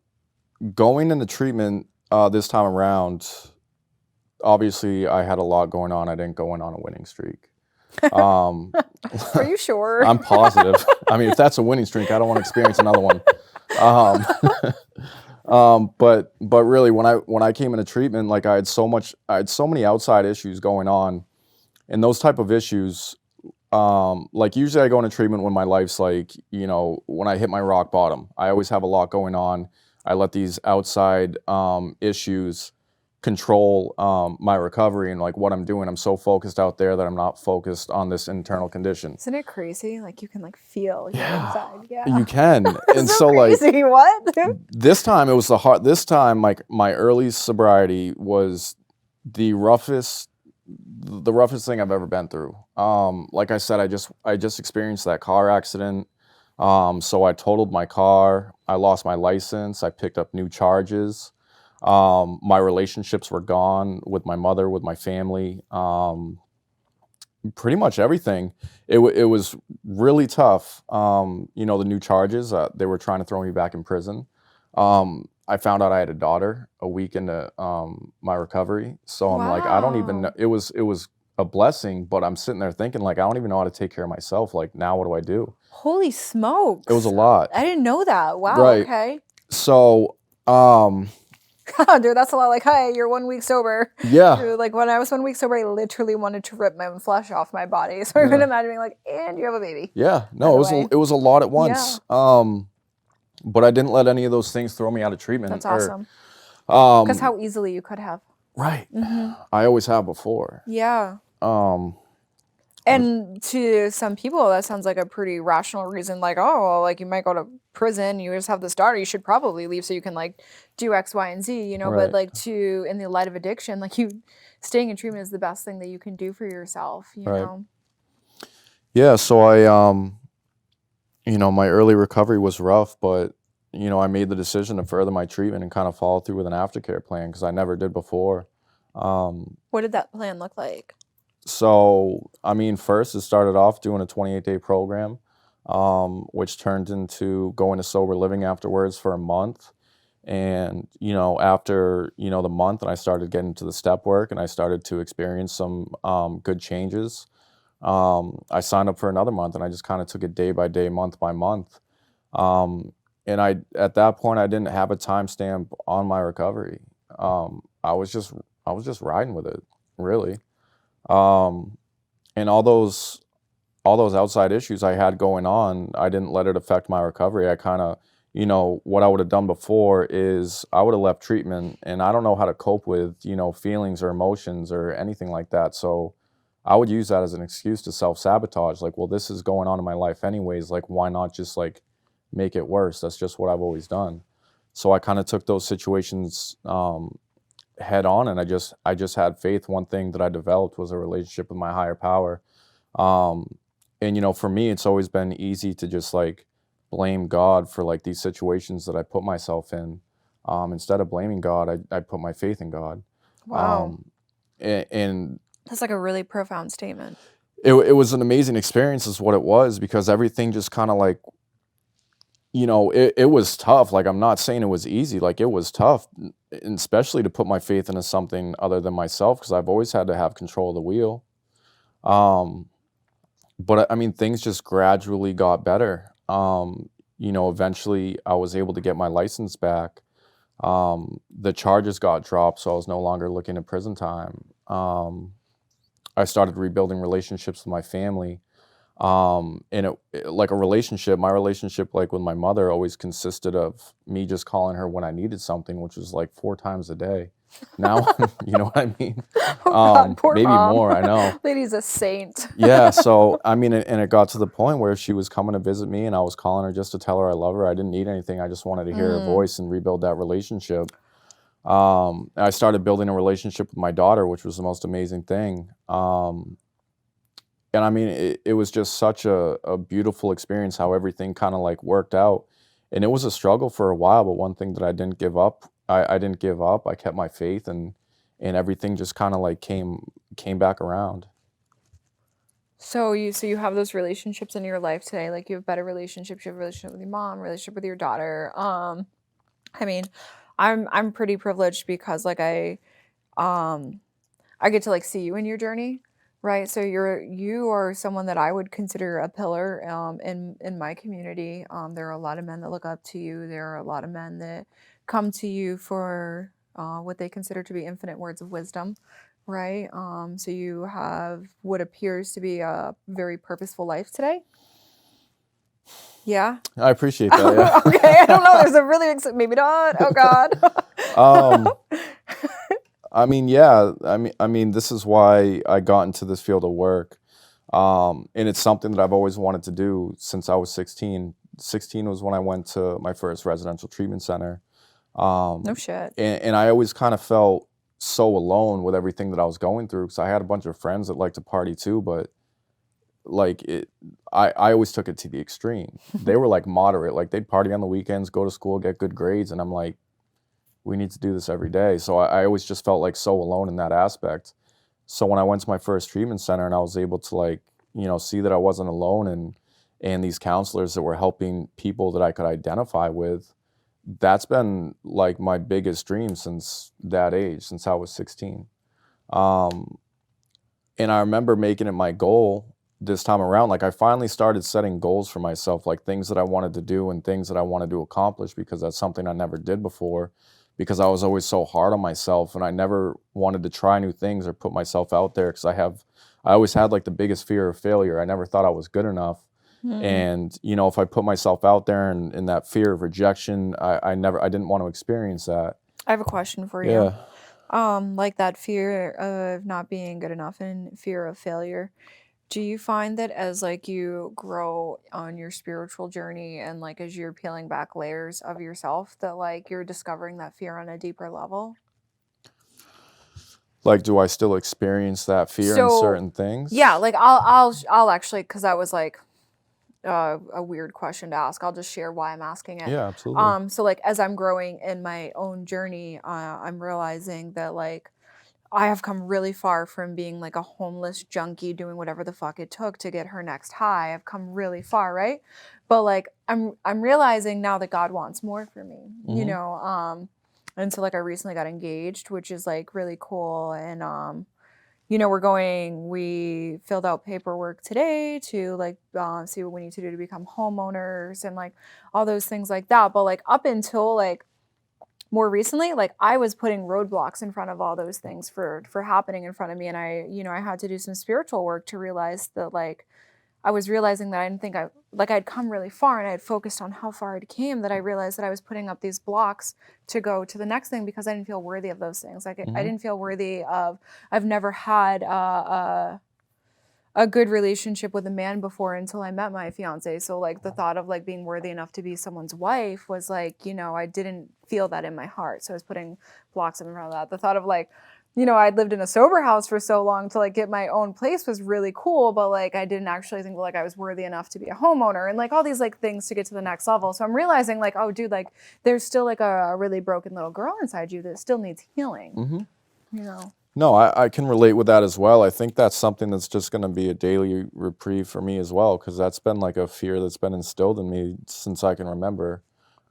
going into treatment this time around, obviously I had a lot going on. I didn't go in on a winning streak. Are you sure? I'm positive. I mean, if that's a winning streak, I don't want to experience another one. But really, when I came into treatment, like I had so many outside issues going on, and those type of issues, like usually I go into treatment when my life's like, when I hit my rock bottom. I always have a lot going on. I let these outside issues control my recovery and like what I'm doing. I'm so focused out there that I'm not focused on this internal condition. Isn't it crazy? Like you can like feel your inside. Yeah. You can. And so crazy. What? this time it was this time like my early sobriety was the roughest thing I've ever been through. Like I said, I just experienced that car accident. So I totaled my car. I lost my license. I picked up new charges. My relationships were gone with my mother, with my family. Pretty much everything. It was really tough. The new charges, they were trying to throw me back in prison. I found out I had a daughter a week into my recovery. So I'm like, I don't even know. It was a blessing, but I'm sitting there thinking like, I don't even know how to take care of myself. Like now what do I do? Holy smokes. It was a lot. I didn't know that. Wow. Right. Okay. So, dude, that's a lot. Like, hi, you're 1 week sober. yeah. Dude, like when I was 1 week sober, I literally wanted to rip my own flesh off my body. So I can imagine being like, and you have a baby. Yeah. No, it was a lot at once. Yeah. But I didn't let any of those things throw me out of treatment. That's awesome. Because how easily you could have. Right. I always have before. Yeah. And to some people, that sounds like a pretty rational reason. Like, oh, well, like you might go to prison. You just have this daughter. You should probably leave so you can like do X, Y, and Z. Right. But like in the light of addiction, like staying in treatment is the best thing that you can do for yourself. You know. Yeah. So I my early recovery was rough, but I made the decision to further my treatment and kind of follow through with an aftercare plan because I never did before. What did that plan look like? So, I mean, first it started off doing a 28-day program, which turned into going to sober living afterwards for a month. And, after, the month, and I started getting to the step work and I started to experience some good changes. I signed up for another month and I just kind of took it day by day, month by month. And at that point, I didn't have a timestamp on my recovery. I was just riding with it, really. And all those outside issues I had going on, I didn't let it affect my recovery. I kind of, what I would have done before is I would have left treatment and I don't know how to cope with, feelings or emotions or anything like that. So I would use that as an excuse to self-sabotage. Like, well, this is going on in my life anyways. Like, why not just like make it worse? That's just what I've always done. So I kind of took those situations, head on, and I just had faith. One thing that I developed was a relationship with my higher power. And for me, it's always been easy to just like blame God for like these situations that I put myself in. Instead of blaming God, I put my faith in God. Wow. And that's like a really profound statement. It was an amazing experience is what it was, because everything just kind of like, it was tough. Like, I'm not saying it was easy. Like, it was tough, and especially to put my faith into something other than myself, because I've always had to have control of the wheel. But I mean, things just gradually got better. Eventually I was able to get my license back. The charges got dropped, so I was no longer looking at prison time. I started rebuilding relationships with my family. And like a relationship, my relationship like with my mother always consisted of me just calling her when I needed something, which was like 4 times a day. Now, you know what I mean? Oh God, poor Maybe mom. more, I know. Lady's a saint. Yeah, so I mean, and it got to the point where she was coming to visit me and I was calling her just to tell her I love her. I didn't need anything. I just wanted to hear her voice and rebuild that relationship. I started building a relationship with my daughter, which was the most amazing thing. And I mean, it was just such a beautiful experience how everything kind of like worked out. And it was a struggle for a while, but one thing that I didn't give up, I didn't give up. I kept my faith, and everything just kind of like came back around. So you have those relationships in your life today. Like you have better relationships. You have a relationship with your mom, relationship with your daughter. I mean, I'm pretty privileged because like I get to like see you in your journey, right? So you are someone that I would consider a pillar in my community. There are a lot of men that look up to you. There are a lot of men that come to you for what they consider to be infinite words of wisdom, right? So you have what appears to be a very purposeful life today. Yeah. I appreciate that. Yeah. Okay. I don't know. There's a really maybe not. Oh God. I mean, yeah. I mean, this is why I got into this field of work, and it's something that I've always wanted to do since I was 16. 16 was when I went to my first residential treatment center. No shit. And I always kind of felt so alone with everything that I was going through because I had a bunch of friends that liked to party too, but like I always took it to the extreme. They were like moderate, like they'd party on the weekends, go to school, get good grades, and I'm like, we need to do this every day. So I always just felt like so alone in that aspect. So when I went to my first treatment center and I was able to like, see that I wasn't alone and these counselors that were helping people that I could identify with, that's been like my biggest dream since that age, since I was 16. And I remember making it my goal this time around. Like I finally started setting goals for myself, like things that I wanted to do and things that I wanted to accomplish, because that's something I never did before, because I was always so hard on myself and I never wanted to try new things or put myself out there because I always had like the biggest fear of failure. I never thought I was good enough. And, if I put myself out there and that fear of rejection, I didn't want to experience that. I have a question for you. Like that fear of not being good enough and fear of failure. Do you find that as like you grow on your spiritual journey and like as you're peeling back layers of yourself that like you're discovering that fear on a deeper level? Like, do I still experience that fear in certain things? Yeah, like I'll actually, because that was like a weird question to ask. I'll just share why I'm asking it. Yeah, absolutely. So like as I'm growing in my own journey, I'm realizing that like I have come really far from being like a homeless junkie doing whatever the fuck it took to get her next high. I've come really far, right? But like I'm realizing now that God wants more for me, and so like I recently got engaged, which is like really cool. And we filled out paperwork today to like see what we need to do to become homeowners and like all those things like that. But like up until like more recently, like I was putting roadblocks in front of all those things for happening in front of me. And I had to do some spiritual work to realize that like I was realizing that I didn't think I'd come really far, and I had focused on how far I'd came, that I realized that I was putting up these blocks to go to the next thing because I didn't feel worthy of those things. Like I didn't feel worthy of, I've never had a good relationship with a man before until I met my fiance. So like the thought of like being worthy enough to be someone's wife was like, I didn't feel that in my heart. So I was putting blocks in front of that. The thought of like, I'd lived in a sober house for so long to like get my own place was really cool, but like I didn't actually think like I was worthy enough to be a homeowner and like all these like things to get to the next level. So I'm realizing like, oh dude, like there's still like a really broken little girl inside you that still needs healing. No, I can relate with that as well. I think that's something that's just going to be a daily reprieve for me as well, because that's been like a fear that's been instilled in me since I can remember.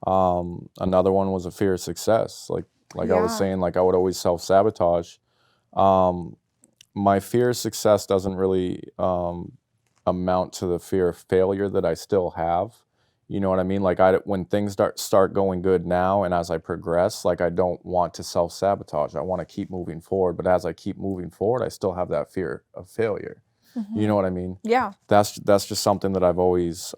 Another one was a fear of success. Like I was saying, like I would always self-sabotage. My fear of success doesn't really amount to the fear of failure that I still have. You know what I mean? Like when things start going good now, and as I progress, like I don't want to self-sabotage. I want to keep moving forward, but as I keep moving forward, I still have that fear of failure. You know what I mean? Yeah. That's just something that I've always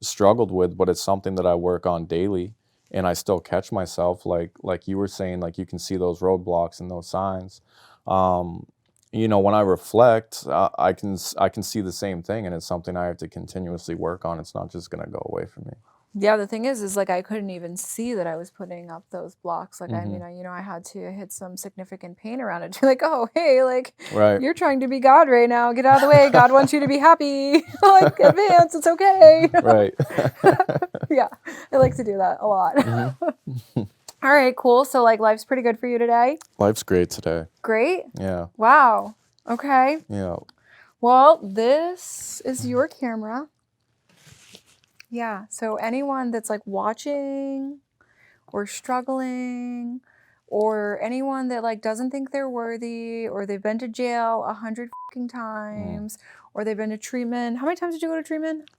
struggled with, but it's something that I work on daily. and I still catch myself, like you were saying, like you can see those roadblocks and those signs. You know, when I reflect, I can see the same thing, and it's something I have to continuously work on. It's not just gonna go away from me. Yeah, the thing is like I couldn't even see that I was putting up those blocks. Like, I mean, Mm-hmm. I had to hit some significant pain around it to be like, oh, hey, like Right. you're trying to be God right now. Get out of the way. God wants you to be happy. Like, advance. It's okay. Right. Yeah, I like to do that a lot. Mm-hmm. All right, cool. So like life's pretty good for you today? Life's great today. Great. Yeah. Wow. Okay. Yeah. Well, this is your camera. Yeah. So anyone that's like watching or struggling, or anyone that like doesn't think they're worthy, or they've been to jail 100 fucking times, or they've been to treatment. How many times did you go to treatment?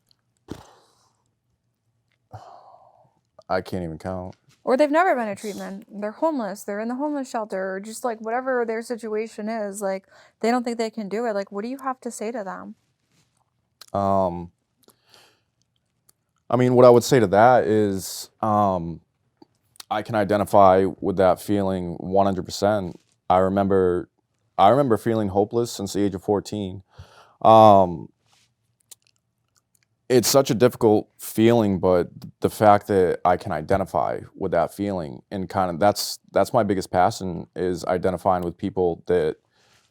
I can't even count. Or they've never been to treatment. They're homeless. They're in the homeless shelter, or just like whatever their situation is. Like they don't think they can do it. Like, what do you have to say to them? I mean, what I would say to that is, I can identify with that feeling 100%. I remember feeling hopeless since the age of 14. It's such a difficult feeling, but the fact that I can identify with that feeling, and kind of that's my biggest passion, is identifying with people that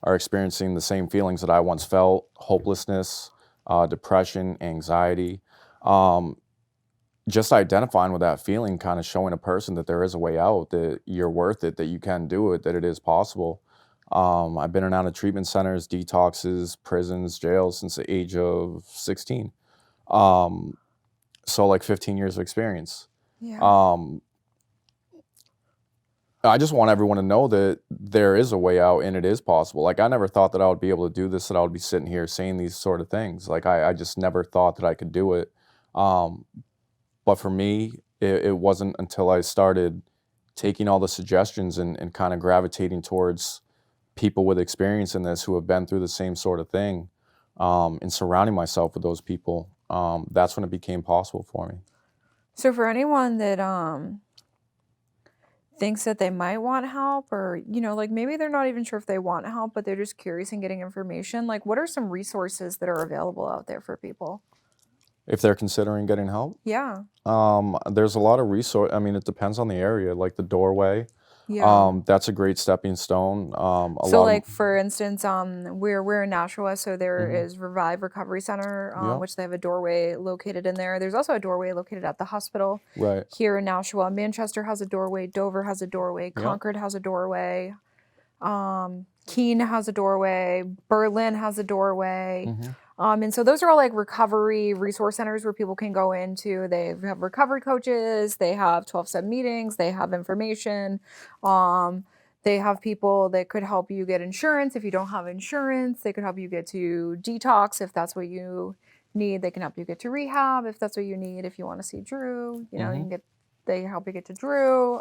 are experiencing the same feelings that I once felt: hopelessness, depression, anxiety. Just identifying with that feeling, kind of showing a person that there is a way out, that you're worth it, that you can do it, that it is possible. I've been in and out of treatment centers, detoxes, prisons, jails since the age of 16. So like 15 years of experience. Yeah. I just want everyone to know that there is a way out and it is possible. Like, I never thought that I would be able to do this, that I would be sitting here saying these sort of things. Like, I just never thought that I could do it. But for me, it wasn't until I started taking all the suggestions and kind of gravitating towards people with experience in this who have been through the same sort of thing, and surrounding myself with those people. That's when it became possible for me. So for anyone that thinks that they might want help, or like maybe they're not even sure if they want help, but they're just curious and getting information, like what are some resources that are available out there for people? If they're considering getting help, Yeah. there's a lot of resource. I mean, it depends on the area. Like the Doorway, Yeah. that's a great stepping stone. So like for instance, we're in Nashua, so there Mhm. is Revive Recovery Center, Yeah. which they have a doorway located in there. There's also a doorway located at the hospital Right. here in Nashua. Manchester has a doorway, Dover has a doorway, Yeah. Concord has a doorway, Keene has a doorway, Berlin has a doorway. Mhm. And so those are all like recovery resource centers where people can go into. They have recovery coaches, they have 12-step meetings, they have information. They have people that could help you get insurance if you don't have insurance. They could help you get to detox if that's what you need. They can help you get to rehab if that's what you need. If you want to see Drew, you Mhm. can they help you get to Drew.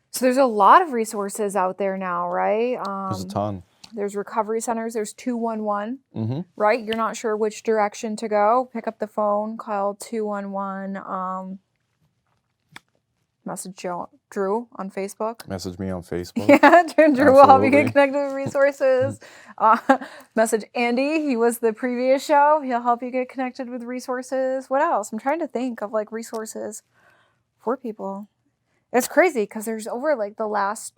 So there's a lot of resources out there now, right? There's a ton. There's recovery centers. There's 211, Mm-hmm. right? You're not sure which direction to go. Pick up the phone, call 211. Message Drew on Facebook. Message me on Facebook. Yeah, Drew will help you get Absolutely. connected with resources. Message Andy. He was the previous show. He'll help you get connected with resources. What else? I'm trying to think of like resources for people. It's crazy because there's over like the last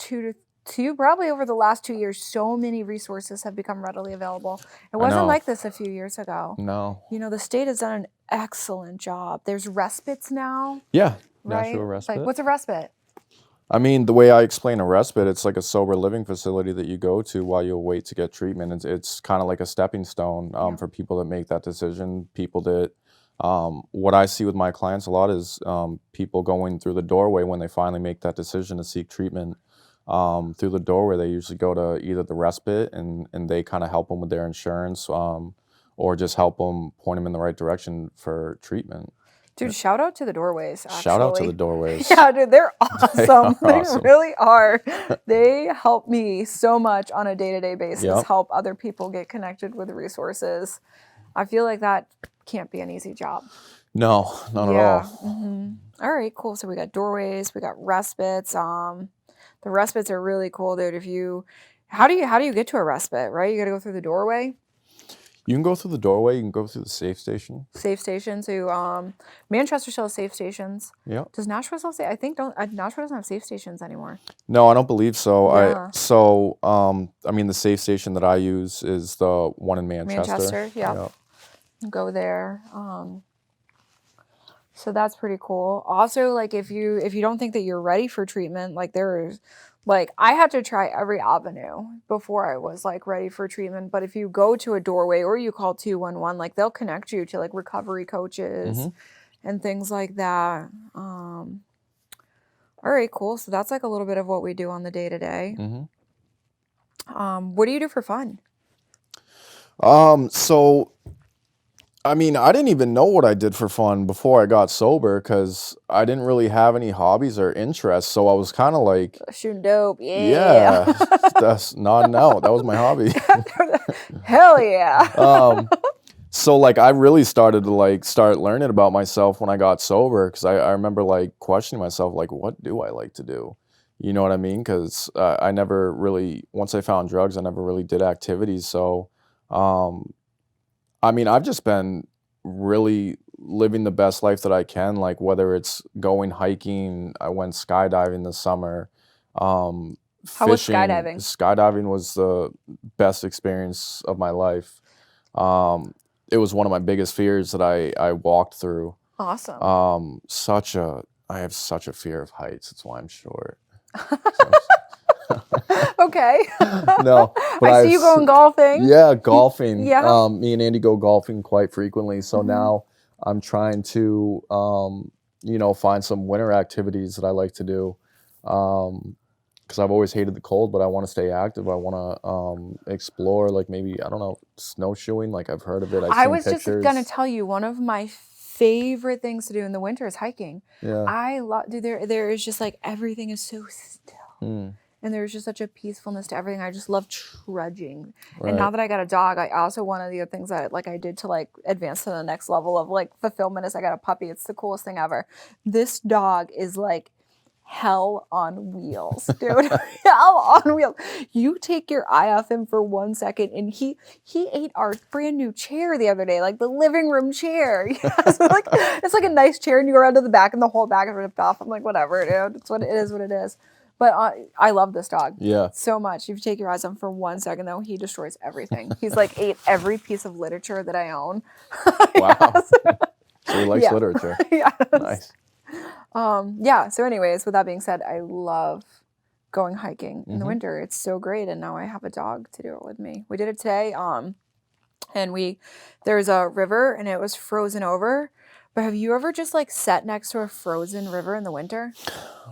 probably over the last 2 years, so many resources have become readily available. It wasn't know. like this a few years ago. No. The state has done an excellent job. There's respites now, Yeah. right? Nashua respite. Like, what's a respite? I mean, the way I explain a respite, it's like a sober living facility that you go to while you wait to get treatment. It's kind of like a stepping stone Yeah. for people that make that decision. People that, what I see with my clients a lot is people going through the doorway when they finally make that decision to seek treatment. Through the doorway, they usually go to either the respite and they kind of help them with their insurance, or just help them, point them in the right direction for treatment. Dude, shout out to the doorways, actually. Shout out to the doorways. Yeah, dude, they're awesome. They are awesome. Really are. They help me so much on a day-to-day basis, Yep. help other people get connected with resources. I feel like that can't be an easy job. No, not at all. Mm-hmm. All right, cool. So we got doorways, we got respites. The respites are really cool, dude. How do you get to a respite, right? You got to go through the doorway, You can go through the doorway. You can go through the safe station. safe station. So Manchester still has safe stations. Yeah. Does Nashua still say? I think Nashua doesn't have safe stations anymore. No, I don't believe so. Yeah. I mean, the safe station that I use is the one in Manchester. Manchester, yeah. Go there. So that's pretty cool. Also, like if you don't think that you're ready for treatment, like I had to try every avenue before I was like ready for treatment. But if you go to a doorway or you call 211, like they'll connect you to like recovery coaches and things like that. All right, cool. So that's like a little bit of what we do on the day to day. What do you do for fun? So, I mean, I didn't even know what I did for fun before I got sober because I didn't really have any hobbies or interests. So I was kind of like, Shooting dope, yeah. That's nodding out. That was my hobby. Hell yeah. So like I really started to start learning about myself when I got sober because I remember like questioning myself like, what do I like to do? You know what I mean? Because I never really, once I found drugs, I never really did activities. So, I mean, I've just been really living the best life that I can, like whether it's going hiking, I went skydiving this summer. How was Fishing. skydiving? Skydiving was the best experience of my life. It was one of my biggest fears that I walked through. Awesome. I have such a fear of heights. That's why I'm short. Okay. No, but I see you going golfing. Yeah, golfing. Yeah. Me and Andy go golfing quite frequently. So now I'm trying to, find some winter activities that I like to do. Because I've always hated the cold, but I want to stay active. I want to explore, like maybe, I don't know, snowshoeing. Like I've heard of it. I was just going to tell you, one of my favorite things to do in the winter is hiking. Yeah. I love, dude, there is just like everything is so still. And there's just such a peacefulness to everything. I just love trudging. Right. And now that I got a dog, I also, one of the other things that like I did to like advance to the next level of like fulfillment is I got a puppy. It's the coolest thing ever. This dog is like hell on wheels, dude. Hell on wheels. You take your eye off him for 1 second and he ate our brand new chair the other day, like the living room chair. Yeah, so like it's like a nice chair and you go around to the back and the whole back is ripped off. I'm like, whatever, dude. It's what it is. But I love this dog so much. If you take your eyes on him for 1 second, though, he destroys everything. He's like ate every piece of literature that I own. Wow. Yes. So he likes literature. Yes. Nice. So anyways, with that being said, I love going hiking in the winter. It's so great. And now I have a dog to do it with me. We did it today. And there's a river and it was frozen over. But have you ever just like sat next to a frozen river in the winter?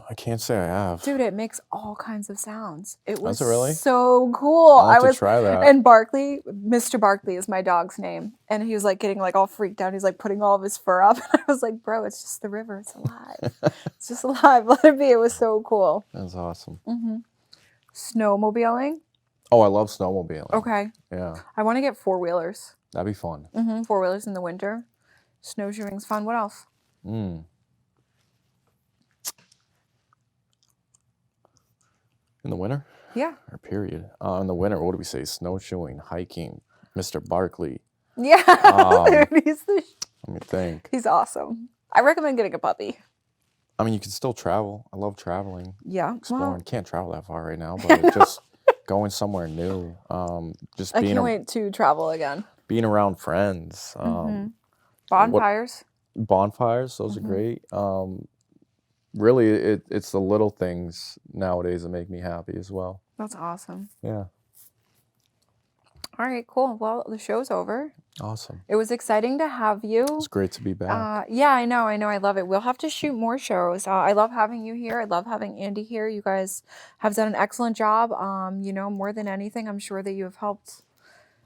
I can't say I have. Dude, it makes all kinds of sounds. It was really? so cool. I'll have to try that. And Barkley, Mr. Barkley is my dog's name. And he was like getting like all freaked out. He's like putting all of his fur up. And I was like, bro, it's just the river. It's alive. It's just alive. Let it be. It was so cool. That's awesome. Snowmobiling? Oh, I love snowmobiling. Okay. Yeah. I want to get four-wheelers. That'd be fun. Four-wheelers in the winter. Snowshoeing's fun. What else? In the winter? Yeah. Or period. In the winter, what do we say? Snowshoeing, hiking, Mr. Barkley. Yeah. Let me think. He's awesome. I recommend getting a puppy. I mean, you can still travel. I love traveling. Yeah. Exploring. Can't travel that far right now, but just going somewhere new. I can't wait to travel again. Being around friends. Bonfires. Bonfires, those are great. Really, it's the little things nowadays that make me happy as well. That's awesome. Yeah. All right, cool. Well, the show's over. Awesome. It was exciting to have you. It's great to be back. Yeah, I know. I love it. We'll have to shoot more shows. I love having you here. I love having Andy here. You guys have done an excellent job. More than anything, I'm sure that you have helped.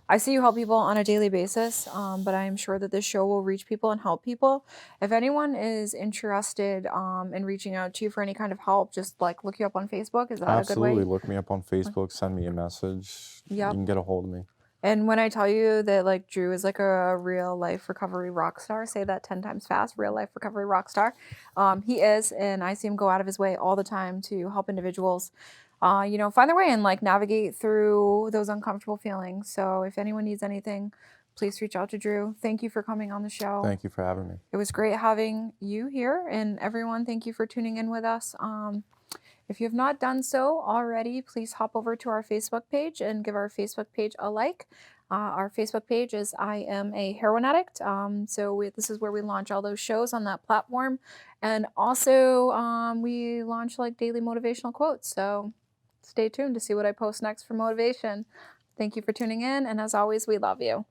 I see you help people on a daily basis, but I am sure that this show will reach people and help people. If anyone is interested in reaching out to you for any kind of help, just like look you up on Facebook. Is that a good way? Absolutely. Look me up on Facebook. Send me a message. Yep. You can get a hold of me. And when I tell you that like Drew is like a real life recovery rock star, say that 10 times fast, real life recovery rock star. He is, and I see him go out of his way all the time to help individuals, find their way and like navigate through those uncomfortable feelings. So if anyone needs anything, please reach out to Drew. Thank you for coming on the show. Thank you for having me. It was great having you here, and everyone, thank you for tuning in with us. If you have not done so already, please hop over to our Facebook page and give our Facebook page a like. Our Facebook page is I Am a Heroin Addict. This is where we launch all those shows on that platform. And also, we launch like daily motivational quotes. So stay tuned to see what I post next for motivation. Thank you for tuning in. And as always, we love you.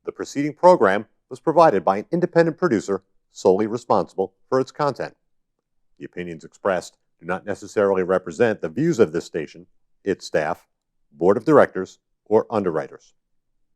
The preceding program was provided by an independent producer solely responsible for its content. The opinions expressed do not necessarily represent the views of this station, its staff, board of directors, or underwriters.